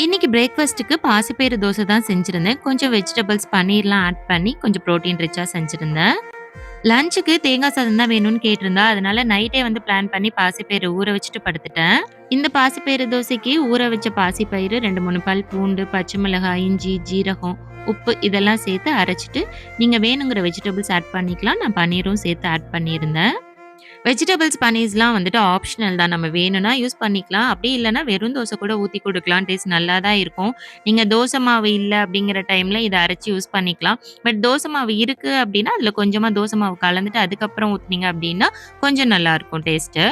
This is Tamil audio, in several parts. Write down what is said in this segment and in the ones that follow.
இன்னைக்கு பிரேக்ஃபாஸ்ட்டுக்கு பாசிப்பயிறு தோசை தான் செஞ்சிருந்தேன். கொஞ்சம் வெஜிடபிள்ஸ் பன்னீர்லாம் ஆட் பண்ணி கொஞ்சம் புரோட்டீன் ரிச்சா செஞ்சிருந்தேன். லஞ்சுக்கு தேங்காய் சாதம் தான் வேணும்னு கேட்டிருந்தா, அதனால நைட்டே வந்து பிளான் பண்ணி பாசிப்பயிறு ஊற வச்சுட்டு படுத்துட்டேன். இந்த பாசிப்பயிறு தோசைக்கு ஊற வச்ச பாசிப்பயிறு 2, 3 பல் பூண்டு, பச்சை மிளகாய், இஞ்சி, ஜீரகம், உப்பு இதெல்லாம் சேர்த்து அரைச்சுட்டு, நீங்க வேணுங்கிற வெஜிடபிள்ஸ் ஆட் பண்ணிக்கலாம். நான் பன்னீரும் சேர்த்து ஆட் பண்ணியிருந்தேன். வெஜிடபிள்ஸ் பன்னீர்ஸ்லாம் வந்துட்டு ஆப்ஷனல் தான். நம்ம வேணும்னா யூஸ் பண்ணிக்கலாம். அப்படி இல்லன்னா வெறும் தோசை கூட ஊத்தி குடுக்கலாம். டேஸ்ட் நல்லா தான் இருக்கும். நீங்க தோசை மாவு இல்ல அப்படிங்கிற டைம்ல இத அரைச்சு யூஸ் பண்ணிக்கலாம். பட் தோசை மாவு இருக்கு அப்படின்னா, அதில கொஞ்சமா தோசை மாவு கலந்துட்டு அதுக்கப்புறம் ஊத்துனீங்க அப்படின்னா, கொஞ்சம் நல்லாருக்கும் டேஸ்ட்டு.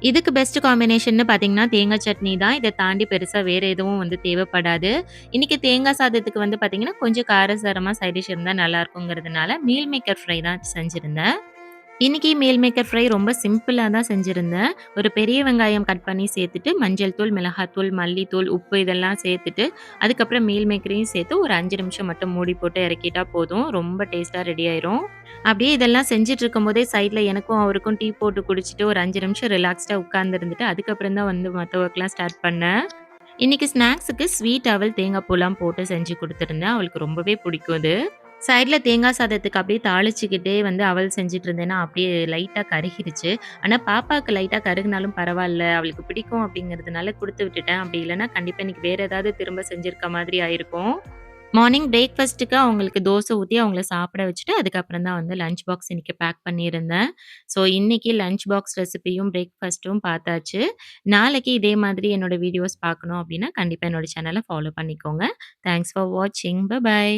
இதுக்கு பெஸ்ட் காம்பினேஷன்னு பார்த்தீங்கன்னா, தேங்காய் சட்னி தான். இத தாண்டி பெருசா வேற எதுவும் வந்து தேவைப்படாது. இன்னைக்கு தேங்காய் சாதத்துக்கு வந்து பார்த்தீங்கன்னா, கொஞ்சம் காரசாரமா சைட் டிஷ் இருந்தா நல்லாருக்குங்கிறதுனால, மீல் மேக்கர் ஃப்ரை தான் செஞ்சிருந்தேன். இன்னைக்கு மீல் மேக்கர் ஃப்ரை ரொம்ப சிம்பிளா தான் செஞ்சிருந்தேன். ஒரு பெரிய வெங்காயம் கட் பண்ணி சேர்த்துட்டு, மஞ்சள் தூள், மிளகாத்தூள், மல்லித்தூள், உப்பு இதெல்லாம் சேர்த்துட்டு, அதுக்கப்புறம் மீல் மேக்கரையும் சேர்த்து ஒரு 5 நிமிஷம் மட்டும் மூடி போட்டு இறக்கிட்டா போதும். ரொம்ப டேஸ்ட்டா ரெடி ஆயிரும். அப்படியே இதெல்லாம் செஞ்சுட்டு இருக்கும்போதே சைட்ல எனக்கும் அவருக்கும் டீ போட்டு குடிச்சிட்டு ஒரு 5 நிமிஷம் ரிலாக்ஸ்டா உட்கார்ந்திருந்துட்டு, அதுக்கப்புறம் தான் வந்து மத்த ஒர்க்லாம் ஸ்டார்ட் பண்ணேன். இன்னைக்கு ஸ்நாக்ஸுக்கு ஸ்வீட் அவல் தேங்காய் பூலாம் போட்டு செஞ்சு குடுத்துருந்தேன். அவளுக்கு ரொம்பவே பிடிக்கும் அது. சைட்ல தேங்காய் சாதத்துக்கு அப்படியே தாளிச்சுக்கிட்டே வந்து அவல் செஞ்சுட்டு இருந்தேன்னா, அப்படியே லைட்டா கருகிருச்சு. ஆனா பாப்பாக்கு லைட்டா கருகுனாலும் பரவால்ல. அவளுக்கு பிடிக்கும் அப்படிங்கிறதுனால குடுத்து விட்டுட்டேன். அப்படி இல்லன்னா கண்டிப்பா இன்னைக்கு வேற ஏதாவது திரும்ப செஞ்சிருக்க மாதிரி ஆயிருக்கும். மார்னிங் பிரேக்ஃபாஸ்ட்டுக்கு அவங்களுக்கு தோசை ஊத்தி அவங்கள சாப்பிட வச்சுட்டு, அதுக்கப்புறம் தான் வந்து லஞ்ச் பாக்ஸ் இன்னைக்கு பேக் பண்ணியிருந்தேன். ஸோ இன்னைக்கு லஞ்ச் பாக்ஸ் ரெசிபியும், பிரேக்ஃபாஸ்ட்டும் பார்த்தாச்சு. நாளைக்கு இதே மாதிரி என்னோட வீடியோஸ் பார்க்கணும் அப்படின்னா, கண்டிப்பா என்னோட சேனல ஃபாலோ பண்ணிக்கோங்க. தேங்க்ஸ் ஃபார் வாட்சிங். பை.